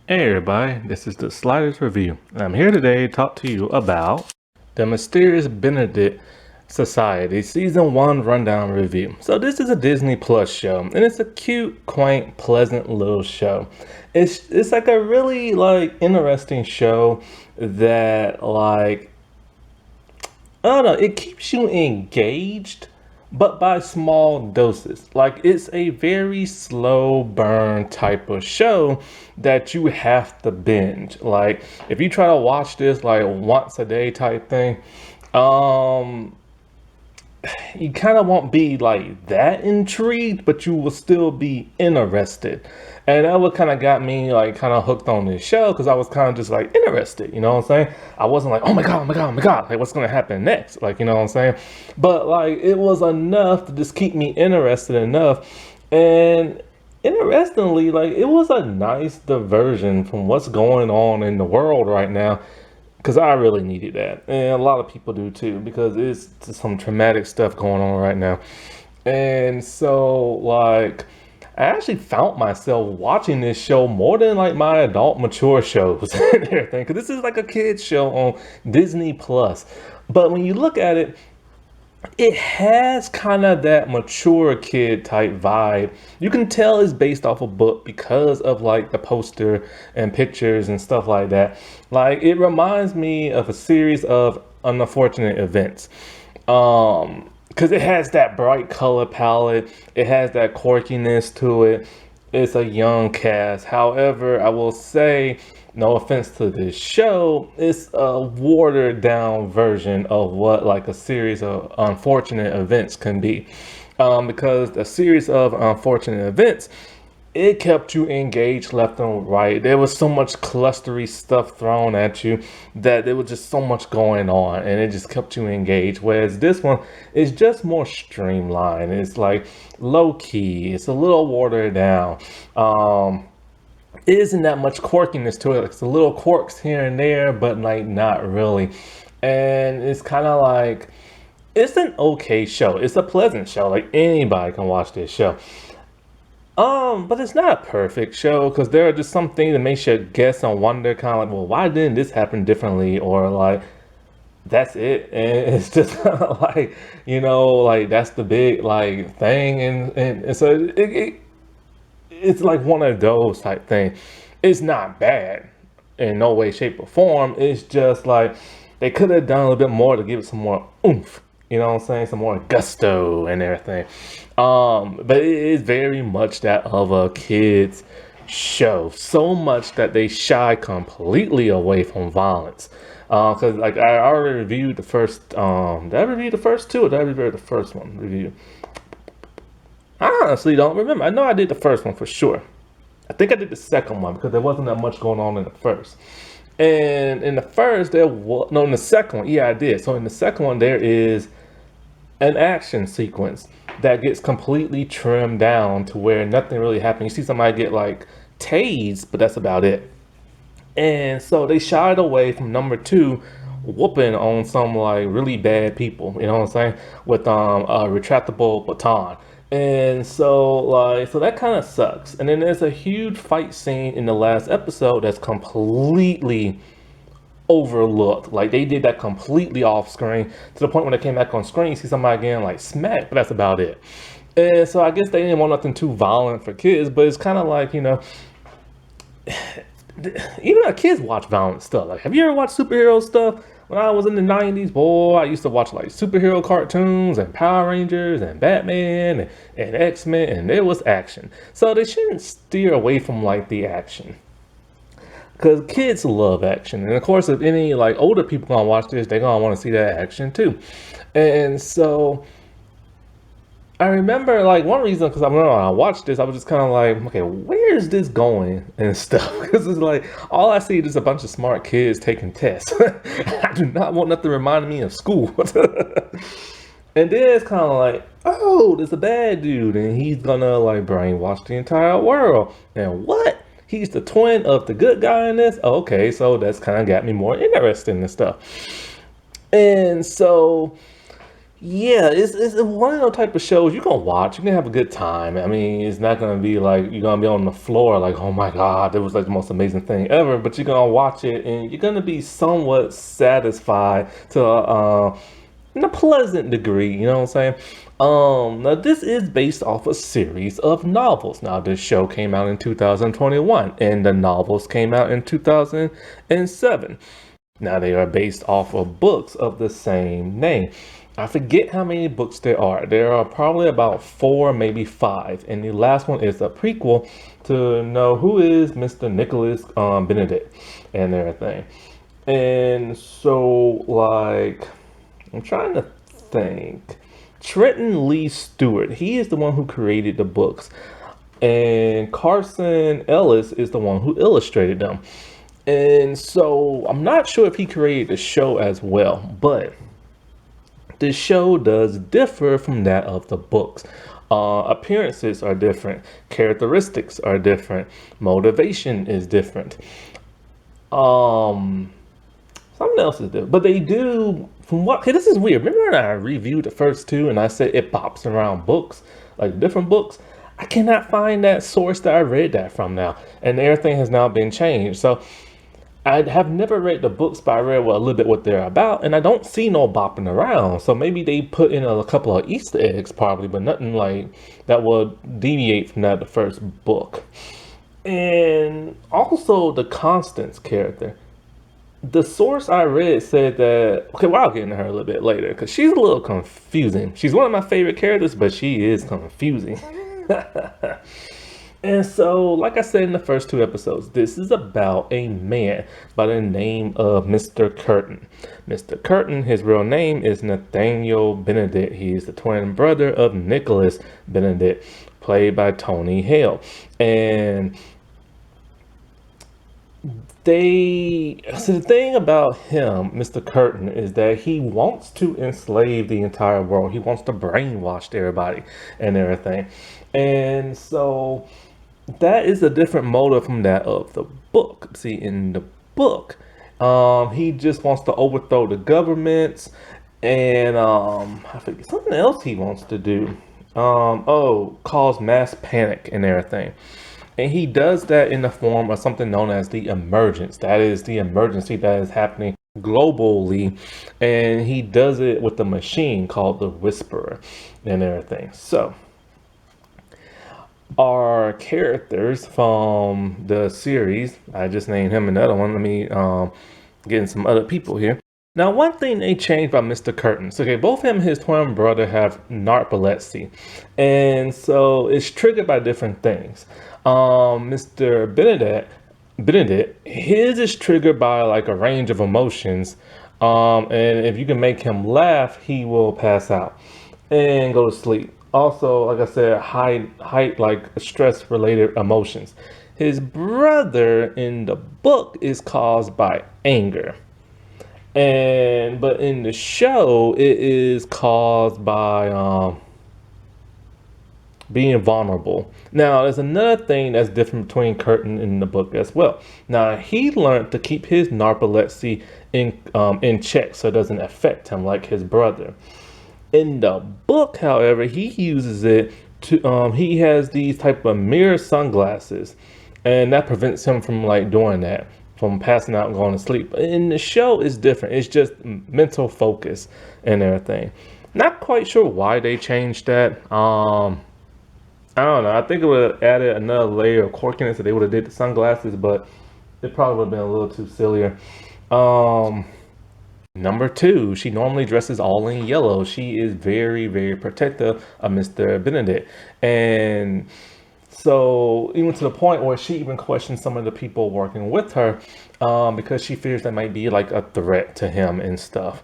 Hey everybody, this is the Sliders Review, and I'm here today to talk to you about the Mysterious Benedict Society Season 1 Rundown Review. So this is a Disney Plus show, and it's a cute, quaint, pleasant little show. It's like a really interesting show that I don't know, it keeps you engaged, but by small doses. Like, it's a very slow burn type of show that you have to binge. Like, if you try to watch this like once a day type thing, um, you kind of won't be like that intrigued, but you will still be interested. And that what kind of got me like kind of hooked on this show because I was kind of just like interested, you know what I'm saying? I wasn't like, oh my God, oh my God, oh my God, like what's gonna happen next? Like, you know what I'm saying? But like it was enough to just keep me interested enough. And interestingly, like it was a nice diversion from what's going on in the world right now because I really needed that, and a lot of people do too, because it's just some traumatic stuff going on right now. And so, like, I actually found myself watching this show more than like my adult mature shows and everything, because this is like a kids show on Disney Plus. But when you look at it, it has kind of that mature kid type vibe. You can tell it's based off a book because of like the poster and pictures and stuff like that. Like it reminds me of a series of unfortunate events. Because it has that bright color palette, it has that quirkiness to it. It's a young cast. However, I will say, no offense to this show, it's a watered down version of what like a series of unfortunate events can be. Because the series of unfortunate events, it kept you engaged left and right. There was so much clustery stuff thrown at you that there was just so much going on and it just kept you engaged. Whereas this one is just more streamlined. It's like low key. It's a little watered down. It isn't that much quirkiness to it. It's a little quirks here and there, but like not really. And it's kind of like it's an okay show. It's a pleasant show. Like anybody can watch this show. But it's not a perfect show because there are just some things that makes you guess and wonder, kind of like, well, why didn't this happen differently? Or like, that's it, and it's just kind of like, like that's the big like thing, and so it's like one of those type thing. It's not bad in no way, shape, or form. It's just like they could have done a little bit more to give it some more oomph. You know what I'm saying? Some more gusto and everything. But it is very much that of a kid's show. So much that they shy completely away from violence. Because like I already reviewed the first. Did I review the first two or did I review the first one? Review. I honestly don't remember. I know I did the first one for sure. I think I did the second one because there wasn't that much going on in the first. And in the first, there was no. In the second one, yeah, I did. So in the second one, there is an action sequence that gets completely trimmed down to where nothing really happens. You see somebody get like tased, but that's about it. And so they shied away from number two, whooping on some like really bad people. You know what I'm saying? With a retractable baton. And so that kind of sucks. And then there's a huge fight scene in the last episode that's completely overlooked. Like they did that completely off screen to the point when they came back on screen, you see somebody getting like smacked, but that's about it. And so I guess they didn't want nothing too violent for kids, but it's kind of like, even kids watch violent stuff. Like, have you ever watched superhero stuff? When I was in the 90s, boy, I used to watch like superhero cartoons and Power Rangers and Batman and X-Men, and there was action. So they shouldn't steer away from like the action. Because kids love action. And of course, if any like older people gonna watch this, they're gonna want to see that action too. And so I remember like one reason, because I remember when I watched this, I was just kind of like, okay, where is this going and stuff? Because it's like all I see is a bunch of smart kids taking tests. I do not want nothing reminding me of school. And then it's kind of like, oh, there's a bad dude, and he's gonna like brainwash the entire world. And what? He's the twin of the good guy in this? Okay, so that's kind of got me more interested in this stuff. And so Yeah, it's one of those type of shows you can watch. You can have a good time. I mean, it's not gonna be like you're gonna be on the floor like, oh my God, that was like the most amazing thing ever. But you're gonna watch it and you're gonna be somewhat satisfied to in a pleasant degree. You know what I'm saying? Now this is based off a series of novels. Now this show came out in 2021, and the novels came out in 2007. Now they are based off of books of the same name. I forget how many books there are. There are probably about four, maybe five, and the last one is a prequel to know who is Mr. Nicholas Benedict and everything. And so, like, I'm trying to think. Trenton Lee Stewart, he is the one who created the books, and Carson Ellis is the one who illustrated them. And so I'm not sure if he created the show as well, but the show does differ from that of the books. Appearances are different, characteristics are different, motivation is different. Um, Something else is different, but they do from what. Okay, this is weird. Remember when I reviewed the first two and I said it pops around books, like different books? I cannot find that source that I read that from now, and everything has now been changed. So I have never read the books, but I read a little bit what they're about, and I don't see no bopping around. So maybe they put in a couple of Easter eggs, probably, but nothing like that will deviate from that the first book. And also the Constance character. The source I read said that, okay, well, I'll get into her a little bit later because she's a little confusing. She's one of my favorite characters, but she is confusing. And so, like I said in the first two episodes, this is about a man by the name of Mr. Curtin. Mr. Curtin, his real name is Nathaniel Benedict. He's the twin brother of Nicholas Benedict, played by Tony Hale. And so the thing about him, Mr. Curtin, is that he wants to enslave the entire world. He wants to brainwash everybody and everything. And so that is a different motive from that of the book. See, in the book, he just wants to overthrow the governments, and I forget something else he wants to do. Cause mass panic and everything. And he does that in the form of something known as the emergence. That is the emergency that is happening globally. And he does it with a machine called the Whisperer and everything. So our characters from the series, I just named him another one. Let me get in some other people here. Now, one thing they changed by Mr. Curtin. Okay, both him and his twin brother have narcolepsy, and so it's triggered by different things. Mr. Benedict, his is triggered by like a range of emotions, and if you can make him laugh, he will pass out and go to sleep. Also, like I said, high like stress-related emotions. His brother in the book is caused by anger. But in the show, it is caused by being vulnerable. Now, there's another thing that's different between Curtin and the book as well. Now, he learned to keep his narcolepsy in check so it doesn't affect him like his brother. In the book, however, he uses it to he has these type of mirror sunglasses, and that prevents him from like doing that, from passing out and going to sleep. In the show, it's different. It's just mental focus and everything. Not quite sure why they changed that. I don't know. I think it would have added another layer of quirkiness if they would have did the sunglasses, but it probably would have been a little too sillier. Number two, she normally dresses all in yellow. She is very, very protective of Mr. Benedict. And so even to the point where she even questions some of the people working with her because she fears they might be like a threat to him and stuff.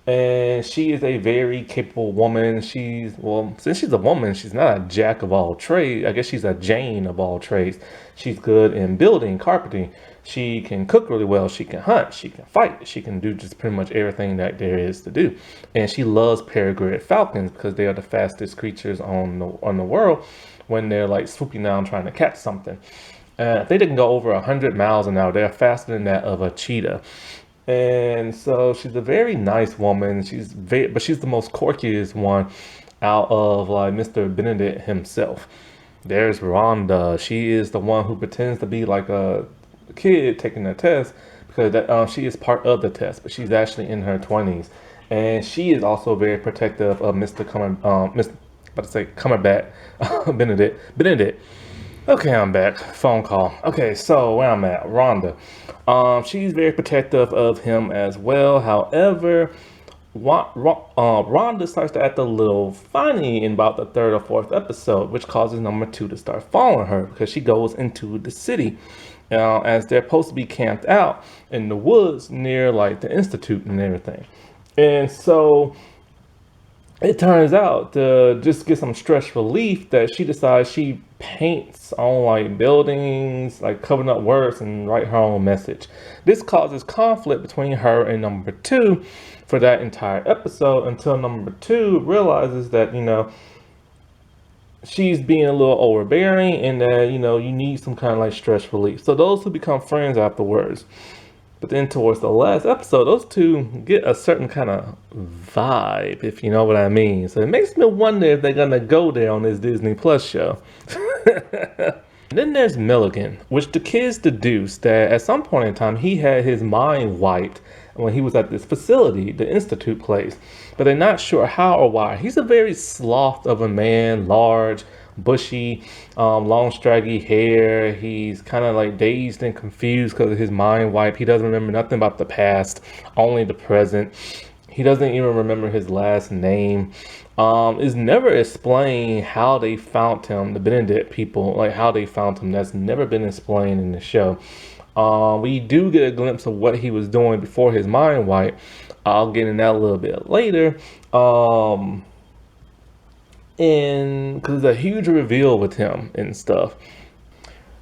And she is a very capable woman. Since she's a woman, she's not a jack of all trades. I guess she's a Jane of all trades. She's good in building, carpeting. She can cook really well. She can hunt. She can fight. She can do just pretty much everything that there is to do. And she loves peregrine falcons because they are the fastest creatures on the world when they're like swooping down trying to catch something. I think they can go over 100 miles an hour. They're faster than that of a cheetah. And so she's a very nice woman. But she's the most quirkiest one out of like Mr. Benedict himself. There's Rhonda. She is the one who pretends to be like a kid taking a test because she is part of the test, but she's actually in her 20s, and she is also very protective of Cumberbatch, Benedict. Okay, I'm back. Phone call. Okay, so where I'm at, Rhonda. She's very protective of him as well. However, Rhonda starts to act a little funny in about the third or fourth episode, which causes number two to start following her because she goes into the city as they're supposed to be camped out in the woods near like the institute and everything. And so it turns out to just get some stress relief that she decides she paints on like buildings, like covering up words and write her own message. This causes conflict between her and number two for that entire episode until number two realizes that, she's being a little overbearing and that, you need some kind of like stress relief. So those two become friends afterwards. But then towards the last episode, those two get a certain kind of vibe, if you know what I mean. So it makes me wonder if they're going to go there on this Disney Plus show. Then there's Milligan, which the kids deduce that at some point in time, he had his mind wiped when he was at this facility, the Institute place. But they're not sure how or why. He's a very sloth of a man, large, bushy, long straggly hair. He's kind of like dazed and confused because of his mind wipe. He doesn't remember nothing about the past, only the present. He doesn't even remember his last name. It's never explained how they found him, the Benedict people, like how they found him. That's never been explained in the show. We do get a glimpse of what he was doing before his mind wipe. I'll get in that a little bit later. And because it's a huge reveal with him and stuff.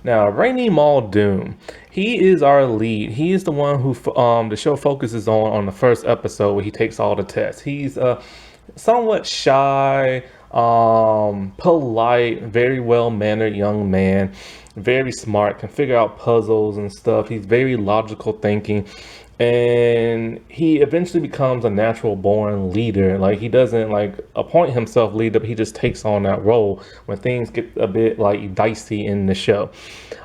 Now, Rainey Muldoon, he is our lead. He is the one who the show focuses on the first episode where he takes all the tests. He's a somewhat shy, polite, very well-mannered young man, very smart, can figure out puzzles and stuff. He's very logical thinking. And he eventually becomes a natural born leader. Like, he doesn't like appoint himself leader, but he just takes on that role when things get a bit like dicey in the show.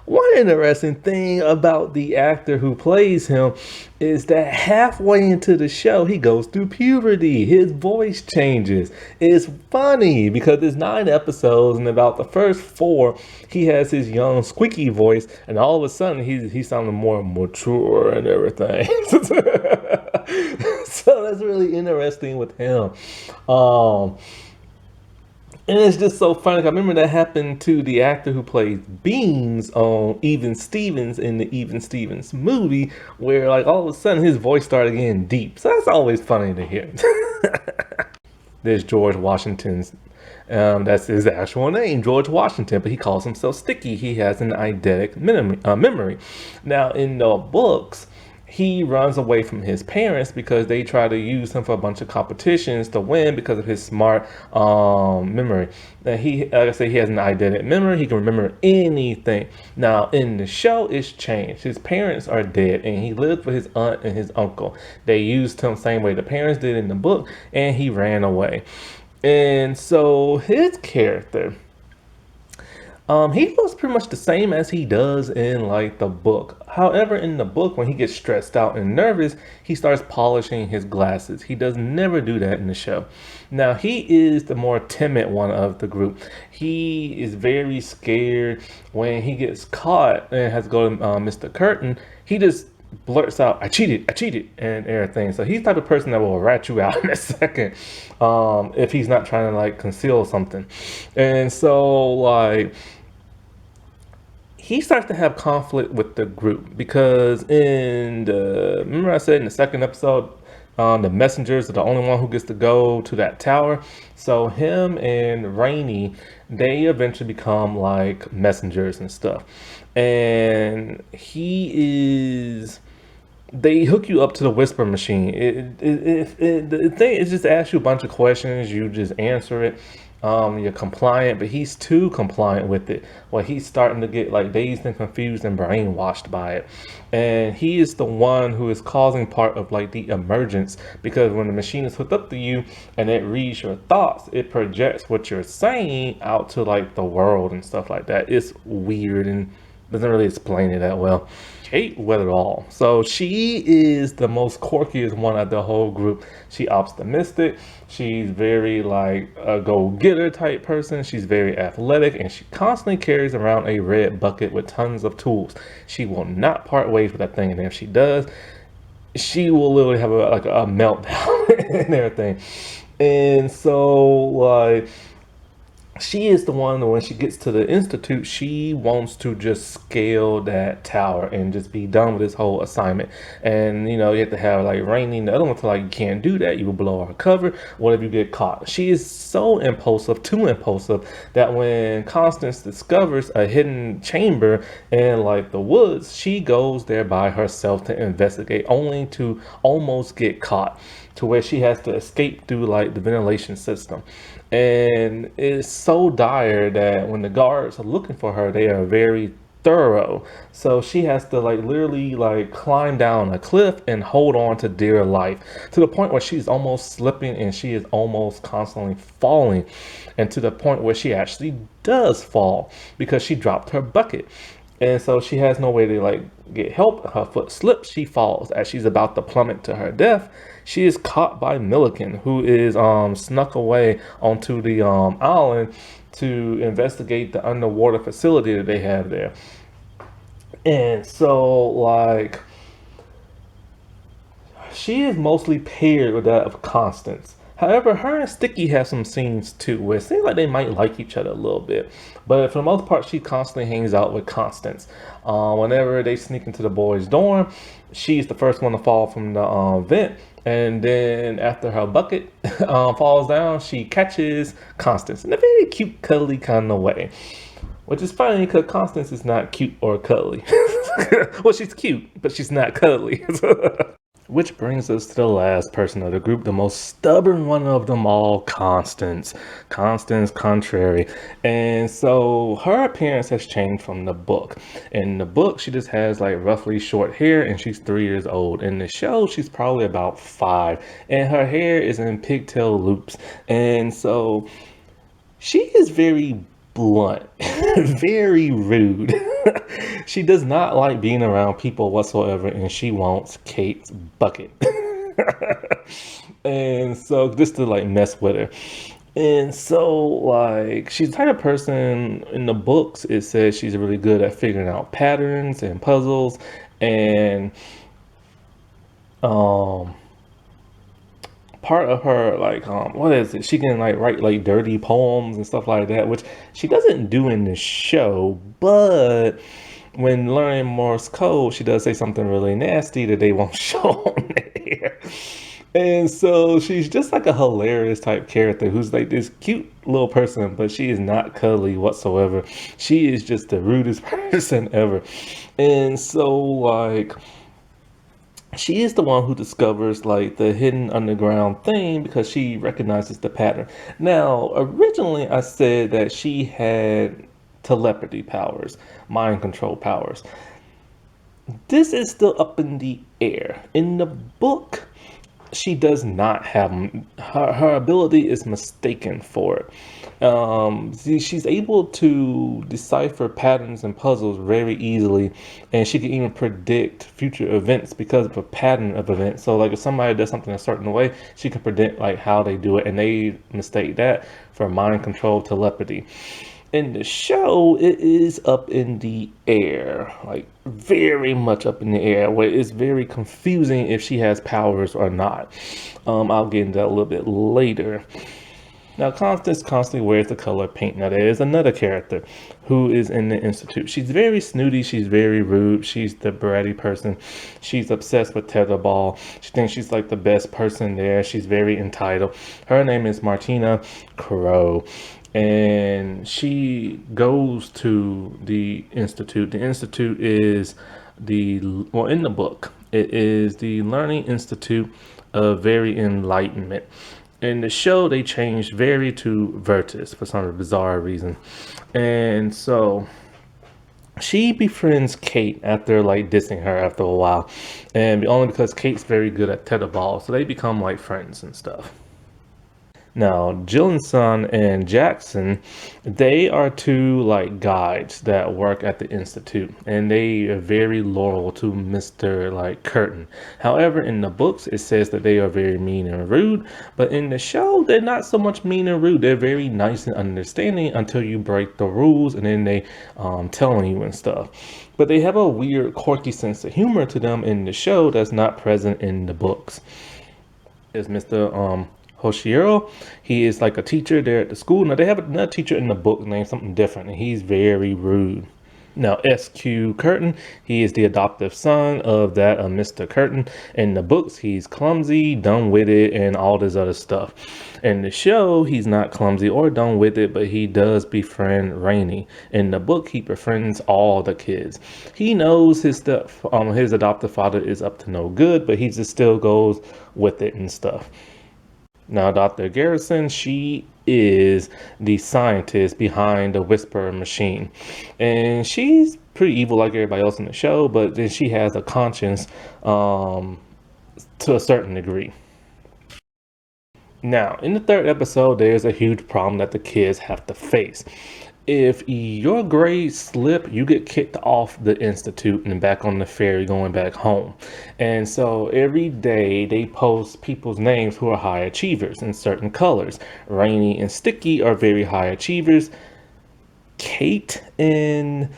One interesting thing about the actor who plays him is that halfway into the show, he goes through puberty. His voice changes. It's funny because there's 9 episodes, and about the first 4, he has his young squeaky voice, and all of a sudden he's sounding more mature and everything. So that's really interesting with him. And it's just so funny. I remember that happened to the actor who plays Beans on Even Stevens in the Even Stevens movie, where like all of a sudden his voice started getting deep. So that's always funny to hear. There's George Washington's, that's his actual name, George Washington, but he calls himself Sticky. He has an eidetic memory. Now in the books, he runs away from his parents because they try to use him for a bunch of competitions to win because of his smart memory. And like I say, he has an eidetic memory. He can remember anything. Now, in the show, it's changed. His parents are dead, and he lived with his aunt and his uncle. They used him same way the parents did in the book, and he ran away. And so his character, he looks pretty much the same as he does in like the book. However, in the book, when he gets stressed out and nervous, he starts polishing his glasses. He does never do that in the show. Now, he is the more timid one of the group. He is very scared when he gets caught and has to go to Mr. Curtin. He just blurts out, I cheated, and everything. So he's the type of person that will rat you out in a second if he's not trying to like conceal something. And so like he starts to have conflict with the group because remember I said in the second episode, the messengers are the only one who gets to go to that tower. So him and Rainey, they eventually become like messengers and stuff. And they hook you up to the whisper machine. The thing is just ask you a bunch of questions. You just answer it. you're compliant, but he's too compliant with it. Well, he's starting to get like dazed and confused and brainwashed by it. And he is the one who is causing part of like the emergence, because when the machine is hooked up to you and it reads your thoughts, it projects what you're saying out to like the world and stuff like that. It's weird and doesn't really explain it that well. Kate Weatherall. So she is the most quirkiest one of the whole group. She optimistic. She's very like a go-getter type person. She's very athletic, and she constantly carries around a red bucket with tons of tools. She will not part ways with that thing, and if she does, she will literally have a meltdown and everything. And so like, she is the one that when she gets to the institute, she wants to just scale that tower and just be done with this whole assignment. And you have to have like Rainy, the other one, to like, you can't do that, you will blow our cover, what if you get caught? She is so impulsive, too impulsive, that when Constance discovers a hidden chamber in like the woods, she goes there by herself to investigate, only to almost get caught, to where she has to escape through like the ventilation system. And it's so dire that when the guards are looking for her, they are very thorough. So she has to like literally like climb down a cliff and hold on to dear life, to the point where she's almost slipping and she is almost constantly falling, and to the point where she actually does fall because she dropped her bucket. And so she has no way to like get help. Her foot slips, she falls. As she's about to plummet to her death, she is caught by Milligan, who is snuck away onto the island to investigate the underwater facility that they have there. And so like, she is mostly paired with that of Constance. However, her and Sticky have some scenes too, where it seems like they might like each other a little bit. But for the most part, she constantly hangs out with Constance. Whenever they sneak into the boys' dorm, she's the first one to fall from the vent. And then after her bucket falls down, she catches Constance in a very cute, cuddly kind of way. Which is funny because Constance is not cute or cuddly. Well, she's cute, but she's not cuddly. Which brings us to the last person of the group, the most stubborn one of them all, Constance. Constance Contrary. And so her appearance has changed from the book. In the book, she just has like roughly short hair and she's 3 years old. In the show, she's probably about 5. And her hair is in pigtail loops. And so she is very blunt, very rude. She does not like being around people whatsoever, and she wants Kate's bucket. And so just to like mess with her. And so like, she's the type of person, in the books it says she's really good at figuring out patterns and puzzles, and part of her like what is it, she can like write like dirty poems and stuff like that, which she doesn't do in the show. But when learning Morse code, she does say something really nasty that they won't show on there. And so she's just like a hilarious type character who's like this cute little person, but she is not cuddly whatsoever. She is just the rudest person ever. And so like, she is the one who discovers like the hidden underground thing because she recognizes the pattern. Now, originally I said that she had telepathy powers, mind control powers. This is still up in the air. In the book, she does not have them. Her ability is mistaken for it. She's able to decipher patterns and puzzles very easily, and she can even predict future events because of a pattern of events. So like, if somebody does something a certain way, she can predict like how they do it, and they mistake that for mind control telepathy. In the show, it is up in the air, like very much up in the air, where it's very confusing if she has powers or not. I'll get into that a little bit later. Now, Constance constantly wears the color pink. Now, there is another character who is in the Institute. She's very snooty. She's very rude. She's the bratty person. She's obsessed with tetherball. She thinks she's like the best person there. She's very entitled. Her name is Martina Crowe. And she goes to the Institute. The Institute is well, in the book, it is the Learning Institute of Very Enlightenment. In the show, they changed Very to Virtus for some bizarre reason. And so she befriends Kate after like dissing her after a while. And only because Kate's very good at tetherball, so they become like friends and stuff. Now, Jillinson and Jackson, they are two like guides that work at the institute, and they are very loyal to Mr. like Curtin. However, in the books, it says that they are very mean and rude, but in the show, they're not so much mean and rude. They're very nice and understanding until you break the rules, and then they telling you and stuff. But they have a weird, quirky sense of humor to them in the show that's not present in the books. Is Mr. Hoshiro. He is like a teacher there at the school. Now they have another teacher in the book named something different, and he's very rude. Now SQ Curtin, he is the adoptive son of that Mr. Curtin. In the books, he's clumsy, dumb-witted, and all this other stuff. In the show, he's not clumsy or dumb-witted, but he does befriend Rainey. In the book, he befriends all the kids. He knows his stuff. His adoptive father is up to no good, but he just still goes with it and stuff. Now, Dr. Garrison, she is the scientist behind the Whisper machine. And she's pretty evil like everybody else in the show, but then she has a conscience to a certain degree. Now, in the third episode, there's a huge problem that the kids have to face. If your grades slip, you get kicked off the institute and back on the ferry going back home. And so every day they post people's names who are high achievers in certain colors. Rainy and Sticky are very high achievers. Kate and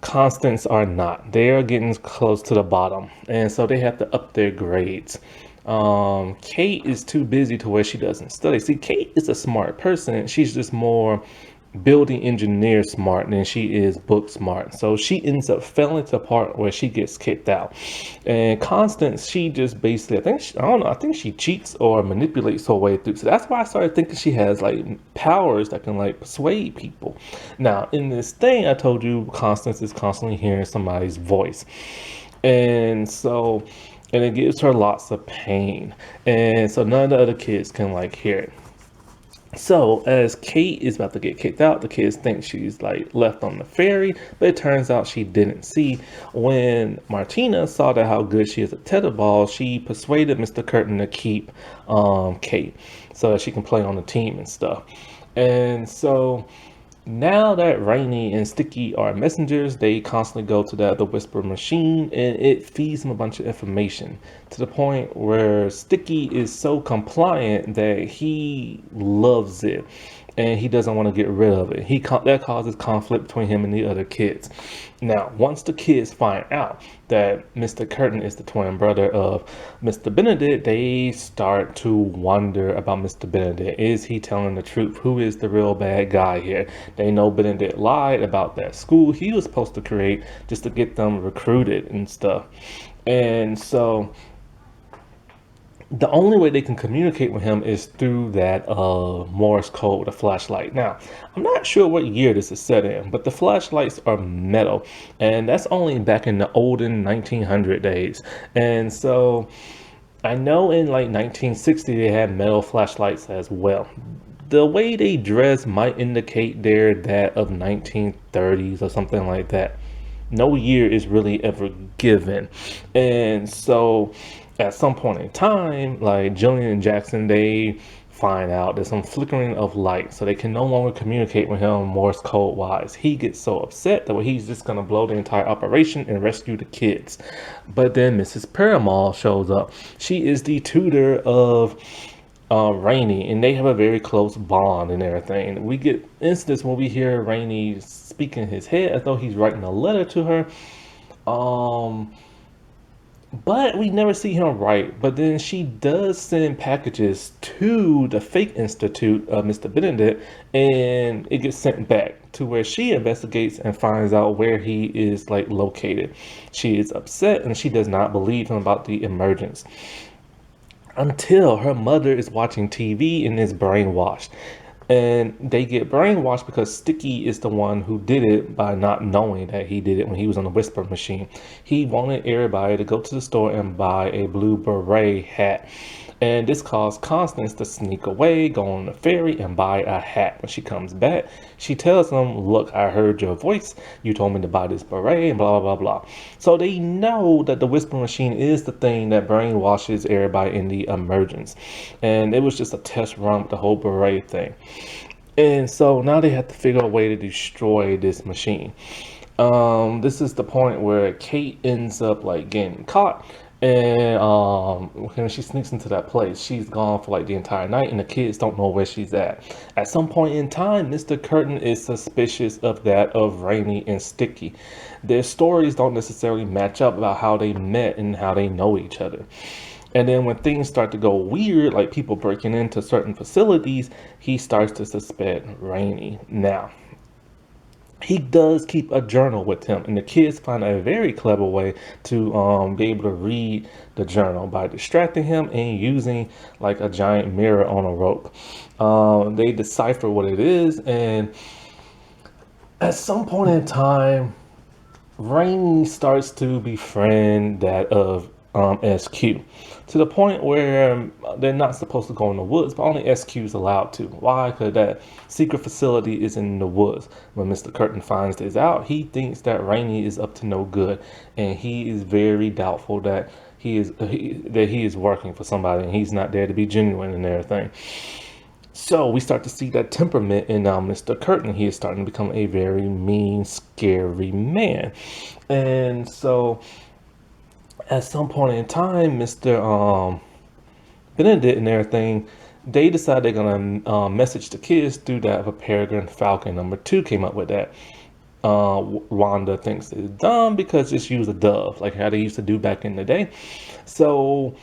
Constance are not. They are getting close to the bottom. And so they have to up their grades. Kate is too busy to where she doesn't study. See, Kate is a smart person. She's just more building engineer smart than she is book smart. So she ends up failing to the part where she gets kicked out. And Constance, she just basically, I think she cheats or manipulates her way through. So that's why I started thinking she has like powers that can like persuade people. Now, in this thing, I told you Constance is constantly hearing somebody's voice. And it gives her lots of pain. And so none of the other kids can like hear it. So as Kate is about to get kicked out, the kids think she's like left on the ferry, but it turns out she didn't. See, when Martina saw that how good she is at tetherball, she persuaded Mr. Curtin to keep Kate so that she can play on the team and stuff. And so now that Rainy and Sticky are messengers, they constantly go to the Whisper machine, and it feeds them a bunch of information to the point where Sticky is so compliant that he loves it and he doesn't want to get rid of it. That causes conflict between him and the other kids. Now, once the kids find out that Mr. Curtin is the twin brother of Mr. Benedict, they start to wonder about Mr. Benedict. Is he telling the truth? Who is the real bad guy here? They know Benedict lied about that school he was supposed to create just to get them recruited and stuff. And so the only way they can communicate with him is through that Morse code, a flashlight. Now, I'm not sure what year this is set in, but the flashlights are metal, and that's only back in the olden 1900 days. And so I know in like 1960 they had metal flashlights as well. The way they dress might indicate they're that of 1930s or something like that. No year is really ever given. And so at some point in time, like Jillian and Jackson, they find out there's some flickering of light, so they can no longer communicate with him Morse code wise. He gets so upset that he's just gonna blow the entire operation and rescue the kids. But then Mrs. Paramal shows up. She is the tutor of Rainy, and they have a very close bond and everything. We get instances when we hear Rainy speak in his head as though he's writing a letter to her. But we never see him write. But then she does send packages to the fake institute of Mr. Benedict, and it gets sent back to where she investigates and finds out where he is like located. She is upset and she does not believe him about the emergence until her mother is watching TV and is brainwashed. And they get brainwashed because Sticky is the one who did it by not knowing that he did it when he was on the whisper machine. He wanted everybody to go to the store and buy a blue beret hat. And this caused Constance to sneak away, go on the ferry, and buy a hat. When she comes back, she tells them, look, I heard your voice. You told me to buy this beret, and blah, blah, blah, blah. So they know that the whisper machine is the thing that brainwashes everybody in the emergence. And it was just a test run with the whole beret thing. And so now they have to figure out a way to destroy this machine. This is the point where Kate ends up like getting caught, and when she sneaks into that place, she's gone for like the entire night, and the kids don't know where she's at. At some point in time, Mr. Curtin is suspicious of that of Rainey and Sticky. Their stories don't necessarily match up about how they met and how they know each other. And then when things start to go weird, like people breaking into certain facilities, he starts to suspect Rainey. Now, he does keep a journal with him, and the kids find a very clever way to be able to read the journal by distracting him and using like a giant mirror on a rope. They decipher what it is, and at some point in time, Rainey starts to befriend that of SQ, to the point where they're not supposed to go in the woods, but only SQ is allowed to. Why? Because that secret facility is in the woods. When Mr. Curtin finds this out, he thinks that Rainey is up to no good, and he is very doubtful that he is working for somebody, and he's not there to be genuine and everything. So we start to see that temperament in Mr. Curtin. He is starting to become a very mean, scary man. And so at some point in time, Mr. Benedict and everything, they decide they're going to message the kids through that of a Peregrine Falcon. Number 2 came up with that. Wanda thinks it's dumb because it's used a dove, like how they used to do back in the day. So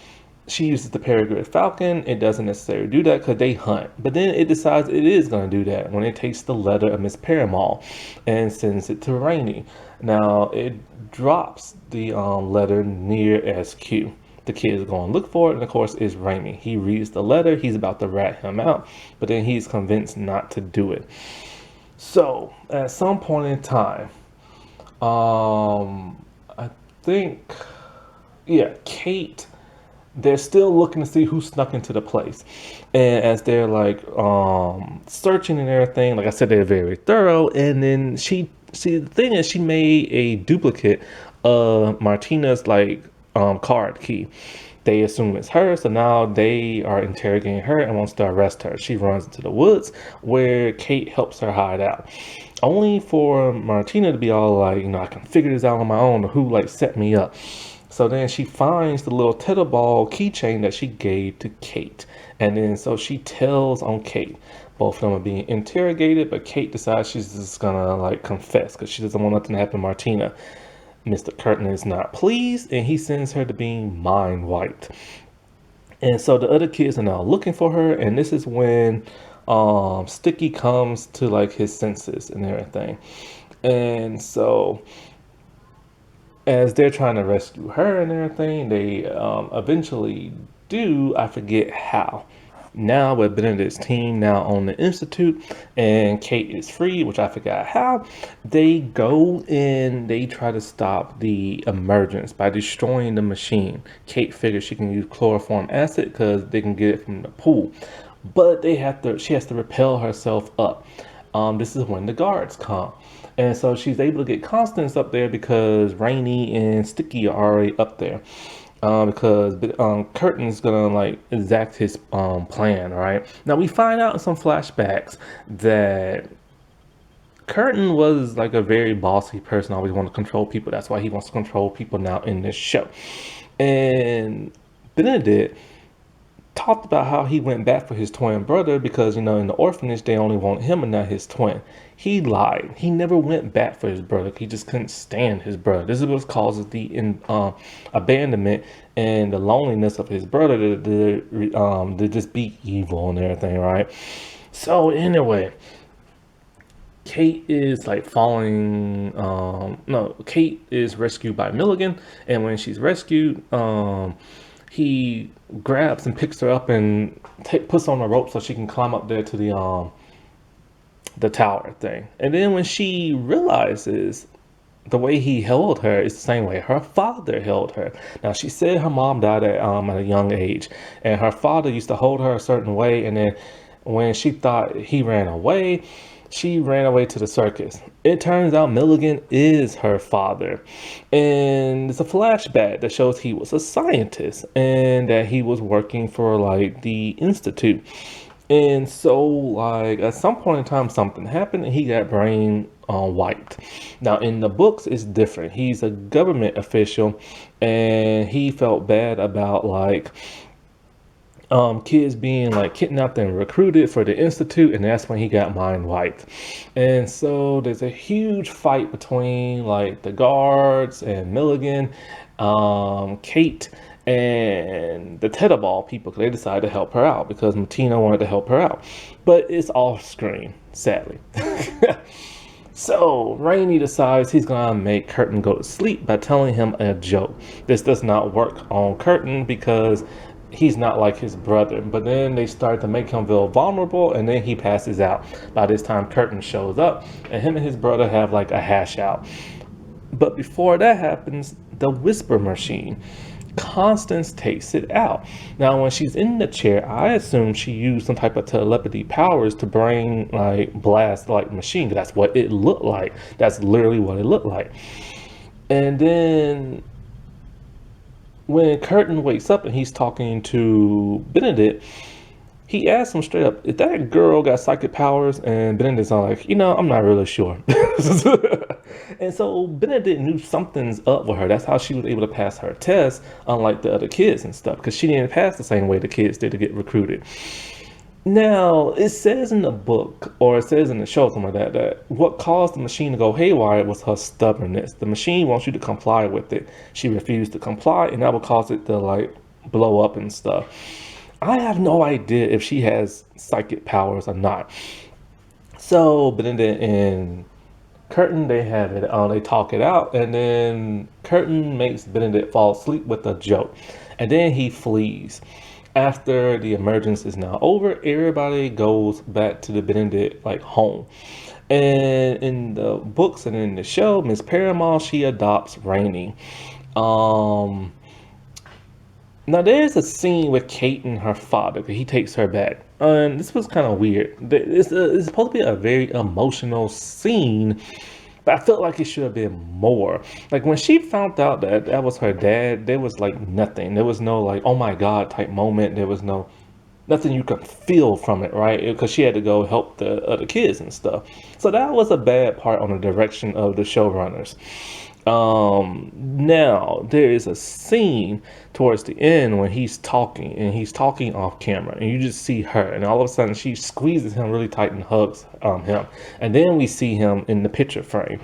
she uses the Peregrine Falcon. It doesn't necessarily do that because they hunt. But then it decides it is going to do that when it takes the letter of Miss Paramall and sends it to Rainey. Now, it drops the letter near SQ. The kids go and look for it, and of course, it's Rainey. He reads the letter. He's about to rat him out, but then he's convinced not to do it. So, at some point in time, I think, yeah, Kate, they're still looking to see who snuck into the place. And as they're like searching and everything, like I said, they're very thorough. And then the thing is, she made a duplicate of Martina's like card key. They assume it's her, so now they are interrogating her and wants to arrest her. She runs into the woods where Kate helps her hide out, only for Martina to be all like, I can figure this out on my own, or who like set me up. So then she finds the little tetherball keychain that she gave to Kate. And then so she tells on Kate. Both of them are being interrogated, but Kate decides she's just gonna like confess because she doesn't want nothing to happen to Martina. Mr. Curtin is not pleased, and he sends her to being mind wiped. And so the other kids are now looking for her, and this is when Sticky comes to like his senses and everything. And so as they're trying to rescue her and everything, they eventually do, I forget how. Now with Benedict's team now on the Institute and Kate is free, which I forgot how, they go in, they try to stop the emergence by destroying the machine. Kate figures she can use chloroform acid because they can get it from the pool. But she has to repel herself up. This is when the guards come. And so she's able to get Constance up there because Rainey and Sticky are already up there. Because Curtin's gonna like exact his plan, right? Now we find out in some flashbacks that Curtin was like a very bossy person, always wanted to control people. That's why he wants to control people now in this show. And Benedict talked about how he went back for his twin brother because, in the orphanage, they only want him and not his twin. He lied. He never went back for his brother. He just couldn't stand his brother. This is what causes the abandonment and the loneliness of his brother to just be evil and everything, right? So anyway, Kate is like Kate is rescued by Milligan, and when she's rescued, he grabs and picks her up and puts on a rope so she can climb up there to the the tower thing. And then when she realizes the way he held her is the same way her father held her. Now, she said her mom died at a young age, and her father used to hold her a certain way, and then when she thought he ran away, she ran away to the circus. It turns out Milligan is her father, and it's a flashback that shows he was a scientist and that he was working for like the institute. And so, like, at some point in time, something happened and he got brain wiped. Now, in the books, it's different. He's a government official and he felt bad about, like, kids being, like, kidnapped and recruited for the institute. And that's when he got mind wiped. And so, there's a huge fight between, like, the guards and Milligan, Kate, and the Tetherball people, because they decided to help her out because Martina wanted to help her out. But it's off screen, sadly. So Rainey decides he's gonna make Curtin go to sleep by telling him a joke. This does not work on Curtin because he's not like his brother. But then they start to make him feel vulnerable, and then he passes out. By this time, Curtin shows up, and him and his brother have like a hash out. But before that happens, the whisper machine, Constance takes it out. Now, when she's in the chair, I assume she used some type of telepathy powers to brain like blast like machine. That's what it looked like. That's literally what it looked like. And then when Curtin wakes up and he's talking to Benedict, he asks him straight up, "If that girl got psychic powers?" And Benedict's all like, I'm not really sure. And so Benedict knew something's up with her. That's how she was able to pass her test, unlike the other kids and stuff, because she didn't pass the same way the kids did to get recruited. Now, it says in the book, or it says in the show, something like that, that what caused the machine to go haywire was her stubbornness. The machine wants you to comply with it. She refused to comply, and that would cause it to, like, blow up and stuff. I have no idea if she has psychic powers or not. So Benedict and Curtin, they have it, they talk it out, and then Curtin makes Benedict fall asleep with a joke, and then he flees. After the emergence is now over, everybody goes back to the Benedict like home. And in the books and in the show, Miss Paramount, she adopts Rainey. Now, there's a scene with Kate and her father, because he takes her back. And this was kind of weird. It's supposed to be a very emotional scene, but I felt like it should have been more. Like, when she found out that that was her dad, there was, like, nothing. There was no, like, oh my God type moment. There was nothing you could feel from it, right? Because she had to go help the other kids and stuff. So that was a bad part on the direction of the showrunners. Now there is a scene towards the end when he's talking, and he's talking off camera, and you just see her, and all of a sudden she squeezes him really tight and hugs him, and then we see him in the picture frame.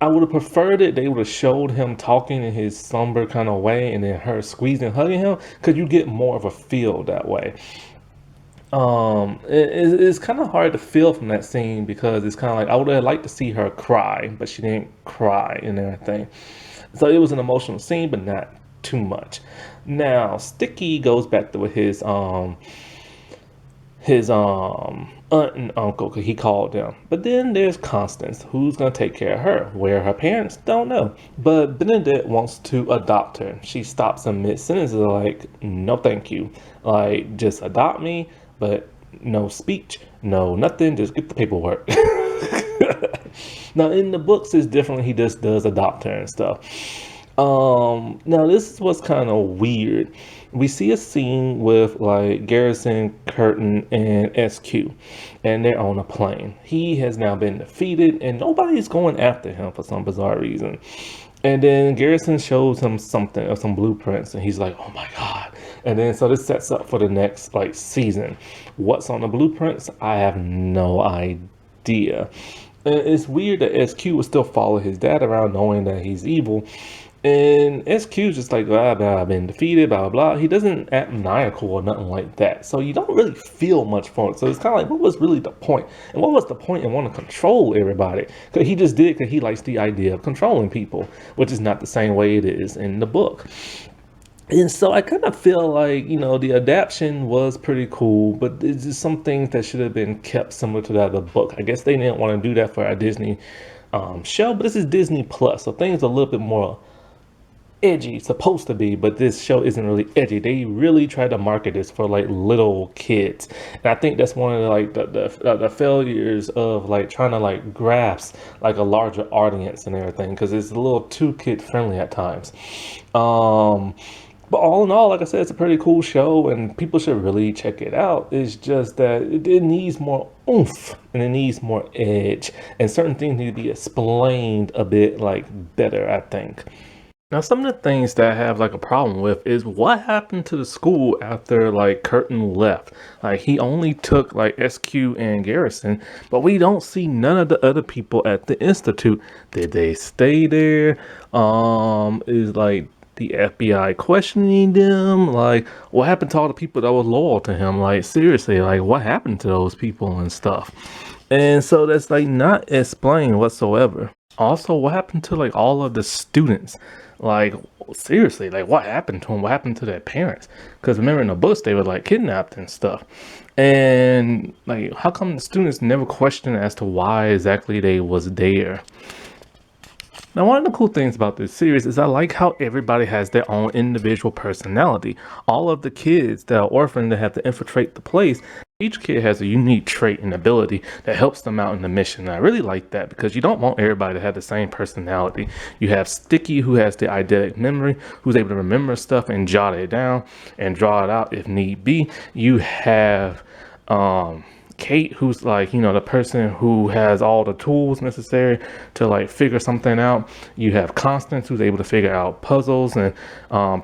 I would have preferred it they would have showed him talking in his somber kind of way, and then her squeezing and hugging him, because you get more of a feel that way. It's kind of hard to feel from that scene, because it's kind of like I would have liked to see her cry, but she didn't cry and everything. So it was an emotional scene, but not too much. Now Sticky goes back to with his aunt and uncle, because he called them. But then there's Constance, who's gonna take care of her. Where her parents, don't know. But Benedict wants to adopt her. She stops him mid-sentence, like, no thank you. Like, just adopt me, but no speech, no nothing, just get the paperwork. Now in the books, it's different. He just does adopt her and stuff. Now this is what's kind of weird. We see a scene with like Garrison, Curtin, and SQ, and they're on a plane. He has now been defeated, and nobody's going after him for some bizarre reason. And then Garrison shows him something of some blueprints, and he's like, oh my God. And then so this sets up for the next like season. What's on the blueprints? I have no idea. And it's weird that SQ would still follow his dad around knowing that he's evil. And SQ's just like, blah, blah, I've been defeated, blah, blah, blah. He doesn't act maniacal or nothing like that. So you don't really feel much for it. So it's kind of like, what was really the point? And what was the point in wanting to control everybody? Because he just did it because he likes the idea of controlling people, which is not the same way it is in the book. And so I kind of feel like, the adaptation was pretty cool, but it's just some things that should have been kept similar to that of the book. I guess they didn't want to do that for a Disney show, but this is Disney Plus, so things are a little bit more edgy, supposed to be, but this show isn't really edgy. They really try to market this for like little kids, and I think that's one of the, like the failures of like trying to like grasp like a larger audience and everything, because it's a little too kid friendly at times. Um, but all in all, like I said, it's a pretty cool show, and people should really check it out. It's just that it needs more oomph and it needs more edge, and certain things need to be explained a bit like better, I think. Now, some of the things that I have like a problem with is what happened to the school after like Curtin left. Like he only took like SQ and Garrison, but we don't see none of the other people at the institute. Did they stay there? Is like the FBI questioning them? Like what happened to all the people that were loyal to him? Like seriously, like what happened to those people and stuff? And so that's like not explained whatsoever. Also, what happened to like all of the students? Like seriously, like what happened to them? What happened to their parents? Because remember in the books they were like kidnapped and stuff. And like how come the students never questioned as to why exactly they was there? Now, one of the cool things about this series is I like how everybody has their own individual personality. All of the kids that are orphaned that have to infiltrate the place, each kid has a unique trait and ability that helps them out in the mission. And I really like that because you don't want everybody to have the same personality. You have Sticky, who has the eidetic memory, who's able to remember stuff and jot it down and draw it out if need be. You have Kate, who's like, the person who has all the tools necessary to like figure something out. You have Constance, who's able to figure out puzzles and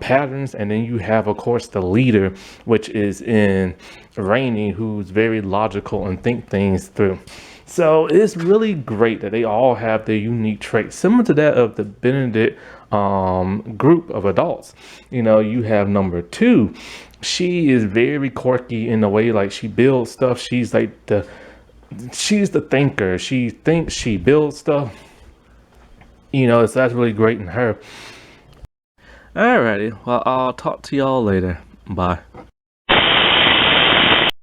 patterns. And then you have, of course, the leader, which is in Rainey, who's very logical and think things through. So it's really great that they all have their unique traits, similar to that of the Benedict group of adults. You have number 2. She is very quirky in the way like she builds stuff. She's the thinker. She thinks, she builds stuff. That's really great in her. Alrighty, well, I'll talk to y'all later. Bye.